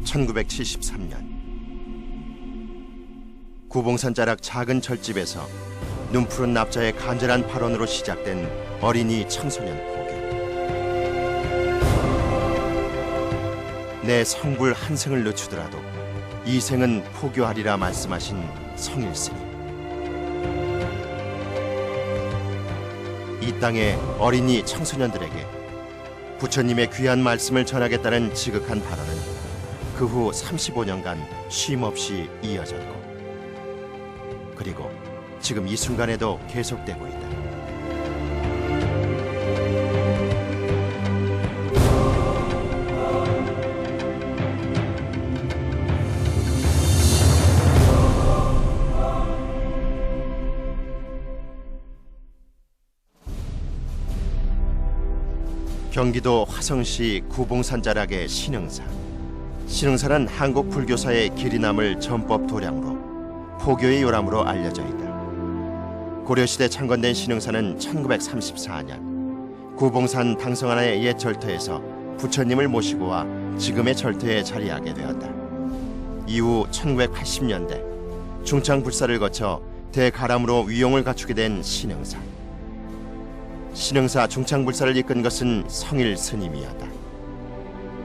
1973년 구봉산 자락 작은 절집에서 눈푸른 납자의 간절한 발언으로 시작된 어린이 청소년 포교. 내 성불 한 생을 늦추더라도 이 생은 포교하리라 말씀하신 성일 스님. 이 땅의 어린이 청소년들에게 부처님의 귀한 말씀을 전하겠다는 지극한 발언은 그 후 35년간 쉼없이 이어졌고, 그리고 지금 이 순간에도 계속되고 있다. 경기도 화성시 구봉산자락의 신흥사. 신흥사는 한국 불교사의 길이 남을 전법 도량으로 포교의 요람으로 알려져 있다. 고려시대 창건된 신흥사는 1934년 구봉산 당성하나의 옛 절터에서 부처님을 모시고 와 지금의 절터에 자리하게 되었다. 이후 1980년대 중창불사를 거쳐 대가람으로 위용을 갖추게 된 신흥사. 신흥사 중창불사를 이끈 것은 성일 스님이었다.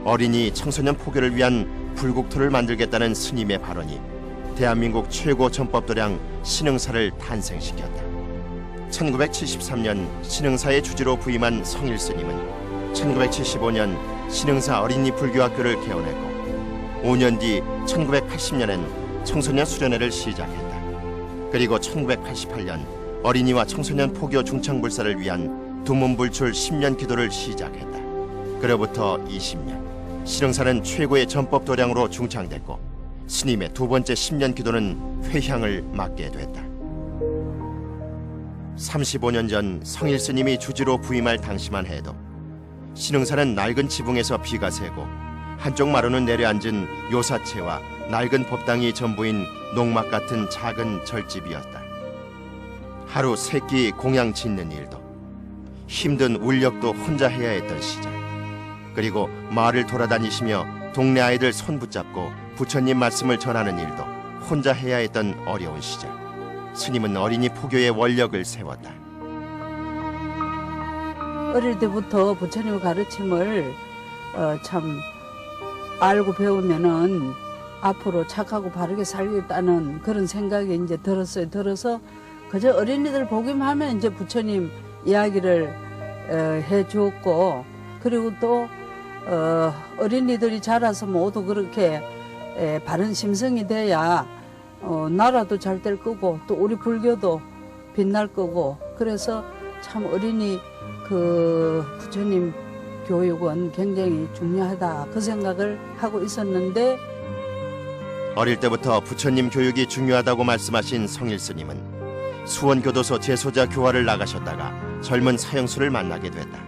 어린이 청소년 포교를 위한 불국토를 만들겠다는 스님의 발언이 대한민국 최고 전법도량 신흥사를 탄생시켰다. 1973년 신흥사의 주지로 부임한 성일 스님은 1975년 신흥사 어린이 불교학교를 개원했고 5년 뒤 1980년엔 청소년 수련회를 시작했다. 그리고 1988년 어린이와 청소년 포교 중창불사를 위한 두문불출 10년 기도를 시작했다. 그로부터 20년 신흥사는 최고의 전법도량으로 중창됐고 스님의 두 번째 10년 기도는 회향을 맞게 됐다. 35년 전 성일 스님이 주지로 부임할 당시만 해도 신흥사는 낡은 지붕에서 비가 새고 한쪽 마루는 내려앉은 요사채와 낡은 법당이 전부인 농막 같은 작은 절집이었다. 하루 세 끼 공양 짓는 일도, 힘든 울력도 혼자 해야 했던 시절, 그리고 마을을 돌아다니시며 동네 아이들 손 붙잡고 부처님 말씀을 전하는 일도 혼자 해야 했던 어려운 시절, 스님은 어린이 포교의 원력을 세웠다. 어릴 때부터 부처님의 가르침을 참 알고 배우면은 앞으로 착하고 바르게 살겠다는 그런 생각이 이제 들었어요. 들어서 그저 어린이들 보기만 하면 이제 부처님 이야기를 해 주었고, 그리고 또 어린이들이 자라서 모두 그렇게 바른 심성이 돼야 나라도 잘 될 거고 또 우리 불교도 빛날 거고, 그래서 참 어린이 그 부처님 교육은 굉장히 중요하다, 그 생각을 하고 있었는데, 어릴 때부터 부처님 교육이 중요하다고 말씀하신 성일 스님은 수원교도소 재소자 교화를 나가셨다가 젊은 사형수를 만나게 됐다.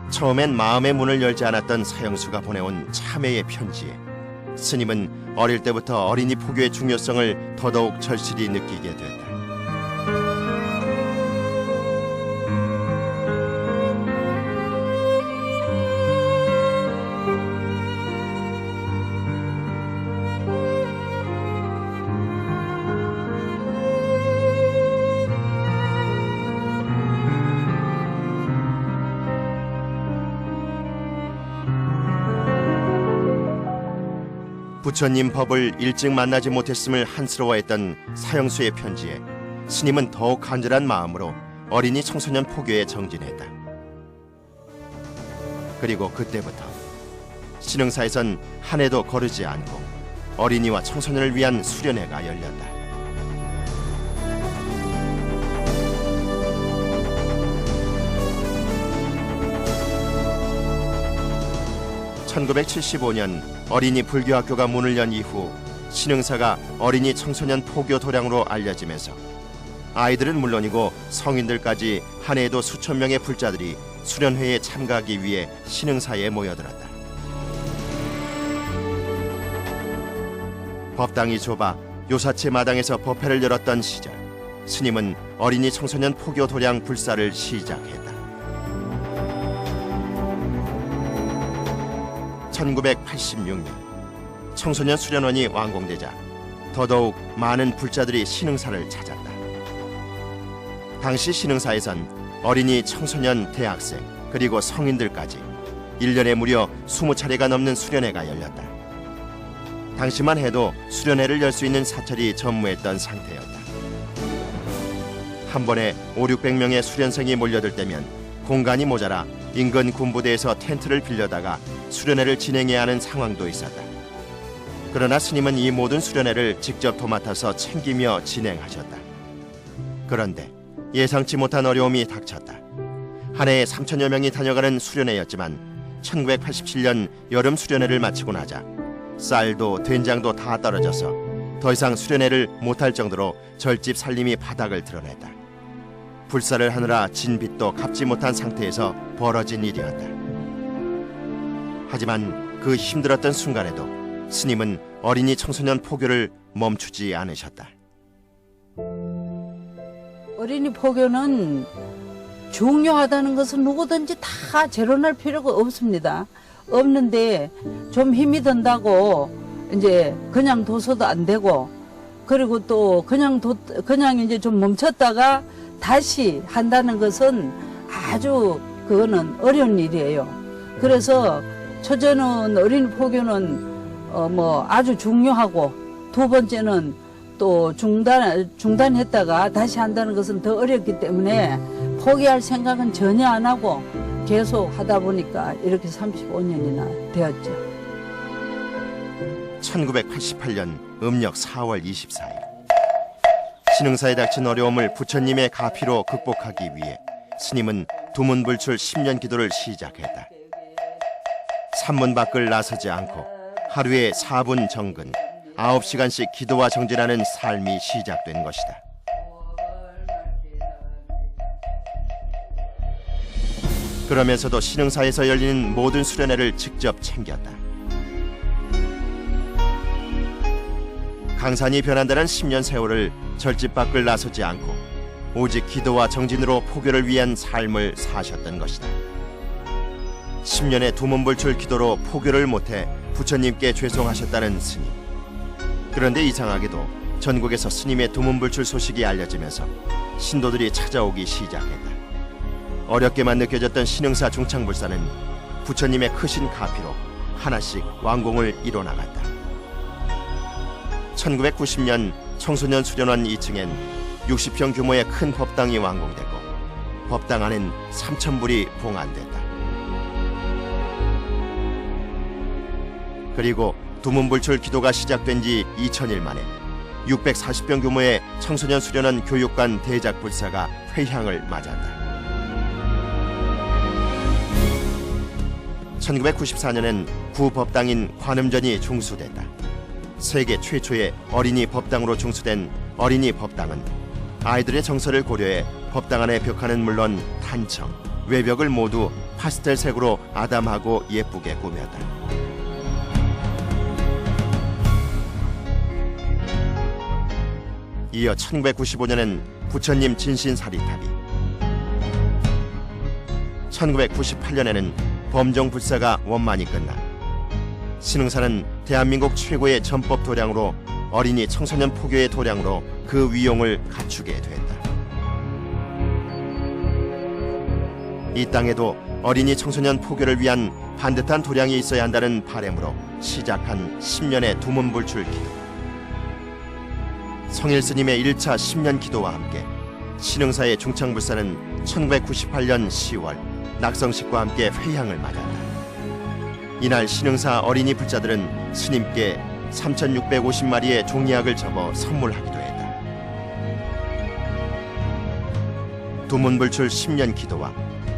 처음엔 마음의 문을 열지 않았던 사형수가 보내온 참회의 편지에 스님은 어릴 때부터 어린이 포교의 중요성을 더더욱 절실히 느끼게 됐다. 부처님 법을 일찍 만나지 못했음을 한스러워했던 사형수의 편지에 스님은 더욱 간절한 마음으로 어린이 청소년 포교에 정진했다. 그리고 그때부터 신흥사에선 한 해도 거르지 않고 어린이와 청소년을 위한 수련회가 열렸다. (1975년) 어린이 불교학교가 문을 연 이후 신흥사가 어린이 청소년 포교 도량으로 알려지면서 아이들은 물론이고 성인들까지 한 해에도 수천 명의 불자들이 수련회에 참가하기 위해 신흥사에 모여들었다. 법당이 좁아 요사체 마당에서 법회를 열었던 시절, 스님은 어린이 청소년 포교 도량 불사를 시작했다. 1986년 청소년 수련원이 완공되자 더더욱 많은 불자들이 신흥사를 찾았다. 당시 신흥사에선 어린이, 청소년, 대학생 그리고 성인들까지 1년에 무려 20차례가 넘는 수련회가 열렸다. 당시만 해도 수련회를 열 수 있는 사찰이 전무했던 상태였다. 한 번에 500~600명의 수련생이 몰려들 때면 공간이 모자라 인근 군부대에서 텐트를 빌려다가 수련회를 진행해야 하는 상황도 있었다. 그러나 스님은 이 모든 수련회를 직접 도맡아서 챙기며 진행하셨다. 그런데 예상치 못한 어려움이 닥쳤다. 한 해에 3천여 명이 다녀가는 수련회였지만 1987년 여름 수련회를 마치고 나자 쌀도 된장도 다 떨어져서 더 이상 수련회를 못할 정도로 절집 살림이 바닥을 드러냈다. 불사를 하느라 진 빚도 갚지 못한 상태에서 벌어진 일이었다. 하지만 그 힘들었던 순간에도 스님은 어린이 청소년 포교를 멈추지 않으셨다. 어린이 포교는 중요하다는 것은 누구든지 다 재론할 필요가 없습니다. 없는데 좀 힘이 든다고 이제 그냥 둬서도 안 되고, 그리고 또 그냥 이제 좀 멈췄다가 다시 한다는 것은 아주 그거는 어려운 일이에요. 그래서 첫째는 어린이 포교는 아주 중요하고, 두 번째는 또 중단했다가 다시 한다는 것은 더 어렵기 때문에 포기할 생각은 전혀 안 하고 계속 하다 보니까 이렇게 35년이나 되었죠. 1988년 음력 4월 24일 신흥사에 닥친 어려움을 부처님의 가피로 극복하기 위해 스님은 두문불출 10년 기도를 시작했다. 산문 밖을 나서지 않고 하루에 4분 정근, 9시간씩 기도와 정진하는 삶이 시작된 것이다. 그러면서도 신흥사에서 열리는 모든 수련회를 직접 챙겼다. 강산이 변한다는 10년 세월을 절집 밖을 나서지 않고 오직 기도와 정진으로 포교를 위한 삶을 사셨던 것이다. 10년의 두문불출 기도로 포교를 못해 부처님께 죄송하셨다는 스님. 그런데 이상하게도 전국에서 스님의 두문불출 소식이 알려지면서 신도들이 찾아오기 시작했다. 어렵게만 느껴졌던 신흥사 중창불사는 부처님의 크신 가피로 하나씩 완공을 이뤄나갔다. 1990년 청소년 수련원 2층엔 60평 규모의 큰 법당이 완공되고 법당 안엔 3,000불이 봉안됐다. 그리고 두문불출 기도가 시작된 지 2000일 만에 640평 규모의 청소년 수련원 교육관 대작불사가 회향을 맞았다. 1994년엔 구법당인 관음전이 중수됐다. 세계 최초의 어린이 법당으로 중수된 어린이 법당은 아이들의 정서를 고려해 법당 안의 벽화는 물론 단청, 외벽을 모두 파스텔색으로 아담하고 예쁘게 꾸몄다. 이어 1995년엔 부처님 진신사리탑이, 1998년에는 범정불사가 원만히 끝나 신흥사는 대한민국 최고의 전법 도량으로 어린이 청소년 포교의 도량으로 그 위용을 갖추게 됐다. 이 땅에도 어린이 청소년 포교를 위한 반듯한 도량이 있어야 한다는 바람으로 시작한 10년의 두문불출 기도. 성일스님의 1차 10년 기도와 함께 신흥사의 중창불사는 1998년 10월 낙성식과 함께 회향을 맞았다. 이날 신흥사 어린이 불자들은 스님께 3,650마리의 종이약을 접어 선물하기도 했다. 두문불출 10년 기도와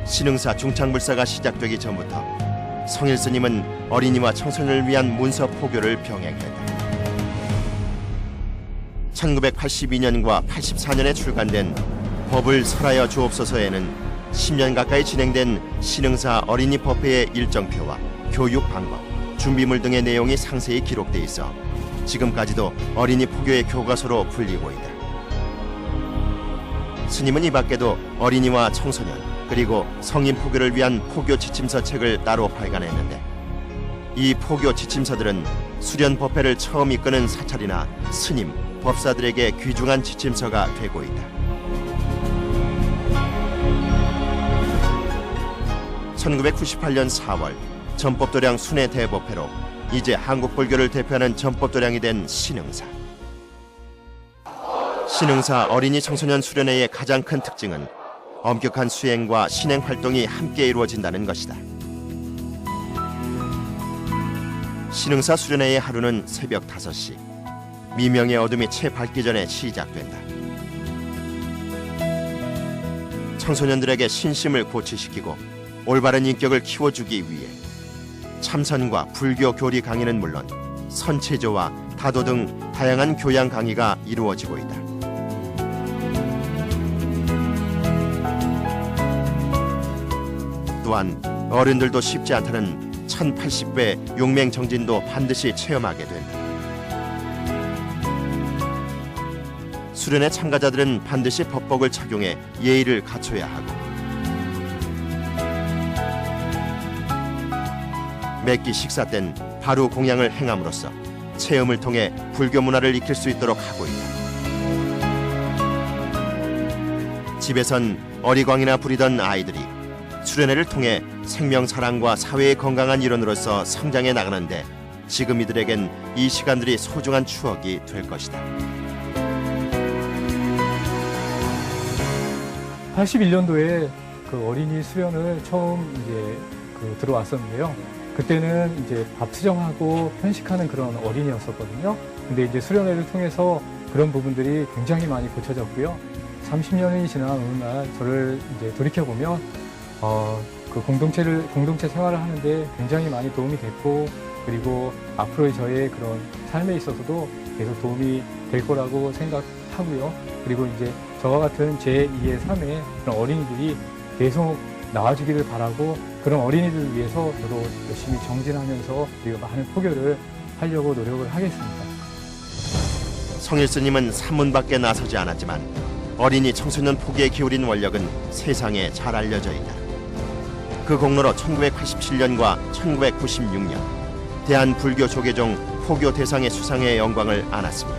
신흥사 중창불사가 시작되기 전부터 성일스님은 어린이와 청소년을 위한 문서 포교를 병행했다. 1982년과 84년에 출간된 법을 설하여 주옵소서에는 10년 가까이 진행된 신흥사 어린이 법회의 일정표와 교육 방법, 준비물 등의 내용이 상세히 기록돼 있어 지금까지도 어린이 포교의 교과서로 불리고 있다. 스님은 이 밖에도 어린이와 청소년 그리고 성인 포교를 위한 포교 지침서 책을 따로 발간했는데 이 포교 지침서들은 수련 법회를 처음 이끄는 사찰이나 스님, 법사들에게 귀중한 지침서가 되고 있다. 1998년 4월 전법도량 순회 대법회로 이제 한국 불교를 대표하는 전법도량이 된 신흥사. 신흥사 어린이 청소년 수련회의 가장 큰 특징은 엄격한 수행과 신행 활동이 함께 이루어진다는 것이다. 신흥사 수련회의 하루는 새벽 5시. 미명의 어둠이 채 밝기 전에 시작된다. 청소년들에게 신심을 고취시키고 올바른 인격을 키워주기 위해 참선과 불교 교리 강의는 물론 선체조와 다도 등 다양한 교양 강의가 이루어지고 있다. 또한 어른들도 쉽지 않다는 1080배 용맹정진도 반드시 체험하게 된다. 수련회 참가자들은 반드시 법복을 착용해 예의를 갖춰야 하고 매끼 식사 땐 바로 공양을 행함으로써 체험을 통해 불교 문화를 익힐 수 있도록 하고 있다. 집에선 어리광이나 부리던 아이들이 수련회를 통해 생명 사랑과 사회의 건강한 일원으로서 성장해 나가는데 지금 이들에겐 이 시간들이 소중한 추억이 될 것이다. 81년도에 그 어린이 수련을 처음 이제 들어왔었는데요. 그때는 이제 밥 투정하고 편식하는 그런 어린이였었거든요. 근데 이제 수련회를 통해서 그런 부분들이 굉장히 많이 고쳐졌고요. 30년이 지난 어느 날 저를 이제 돌이켜보면 그 공동체 생활을 하는데 굉장히 많이 도움이 됐고, 그리고 앞으로의 저의 그런 삶에 있어서도 계속 도움이 될 거라고 생각하고요. 그리고 이제 저와 같은 제2의 3의 그런 어린이들이 계속 나와주기를 바라고, 그런 어린이들을 위해서 저도 열심히 정진하면서 그리고 많은 포교를 하려고 노력을 하겠습니다. 성일 스님은 산문밖에 나서지 않았지만 어린이 청소년 포교에 기울인 원력은 세상에 잘 알려져 있다. 그 공로로 1987년과 1996년 대한불교조계종 포교 대상의 수상의 영광을 안았으며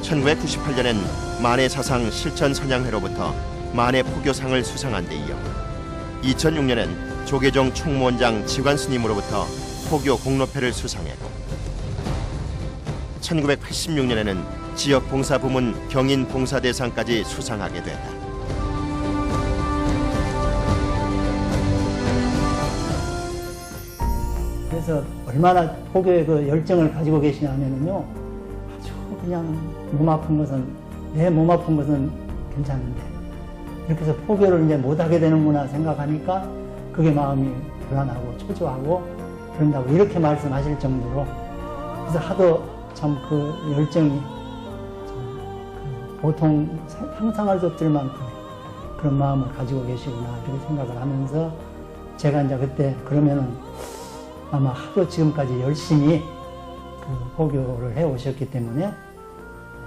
1998년엔 만해사상 실천선양회로부터 만해포교상을 수상한 데 이어 2006년엔 조계종 총무원장 지관스님으로부터 포교 공로패를 수상했고 1986년에는 지역봉사부문 경인봉사대상까지 수상하게 됐다. 그래서 얼마나 포교의 그 열정을 가지고 계시냐면요, 아주 그냥 내 몸 아픈 것은 괜찮은데 이렇게 해서 포교를 이제 못하게 되는구나 생각하니까 그게 마음이 불안하고 초조하고 그런다고 이렇게 말씀하실 정도로, 그래서 하도 참 그 열정이 보통 상상할 수 없을 만큼 그런 마음을 가지고 계시구나 이렇게 생각을 하면서 제가 이제 그때 그러면은 아마 하도 지금까지 열심히 그 포교를 해 오셨기 때문에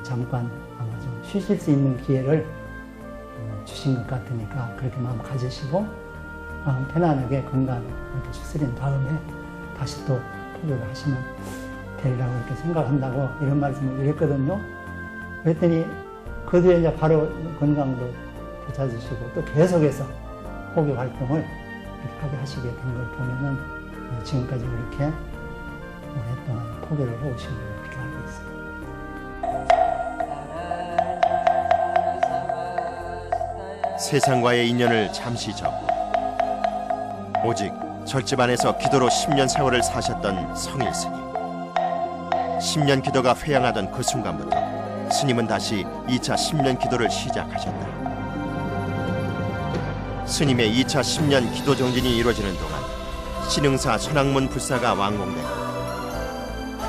잠깐 아마 좀 쉬실 수 있는 기회를 주신 것 같으니까 그렇게 마음 가지시고 마음 편안하게 건강 이렇게 추스린 다음에 다시 또 포교를 하시면 되리라고 이렇게 생각한다고 이런 말씀을 드렸거든요. 그랬더니 그 뒤에 이제 바로 건강도 되찾으시고 또 계속해서 포교 활동을 이렇게 하게 하시게 된 걸 보면은 지금까지 그렇게 오랫동안 포교를 해오신 걸 이렇게 알고 있습니다. 세상과의 인연을 잠시 접고 오직 절집 안에서 기도로 10년 세월을 사셨던 성일 스님. 10년 기도가 회양하던 그 순간부터 스님은 다시 2차 10년 기도를 시작하셨다. 스님의 2차 10년 기도 정진이 이루어지는 동안 신흥사 선악문 불사가 완공되고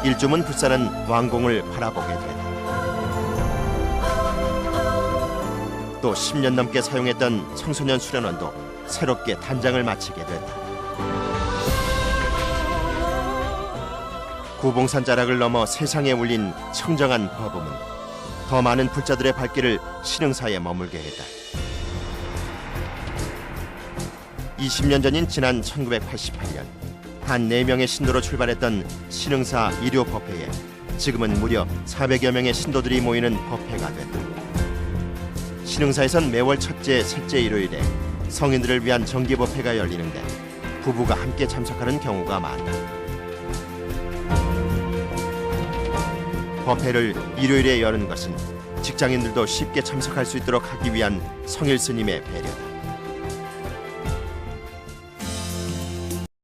일주문 불사는 완공을 바라보게 되다. 또 10년 넘게 사용했던 청소년 수련원도 새롭게 단장을 마치게 됐다. 구봉산 자락을 넘어 세상에 울린 청정한 법음은 더 많은 불자들의 발길을 신흥사에 머물게 했다. 20년 전인 지난 1988년 단 4명의 신도로 출발했던 신흥사 일요 법회에 지금은 무려 400여 명의 신도들이 모이는 법회가 됐다. 신흥사에선 매월 첫째, 셋째 일요일에 성인들을 위한 정기 법회가 열리는데 부부가 함께 참석하는 경우가 많다. 법회를 일요일에 여는 것은 직장인들도 쉽게 참석할 수 있도록 하기 위한 성일 스님의 배려다.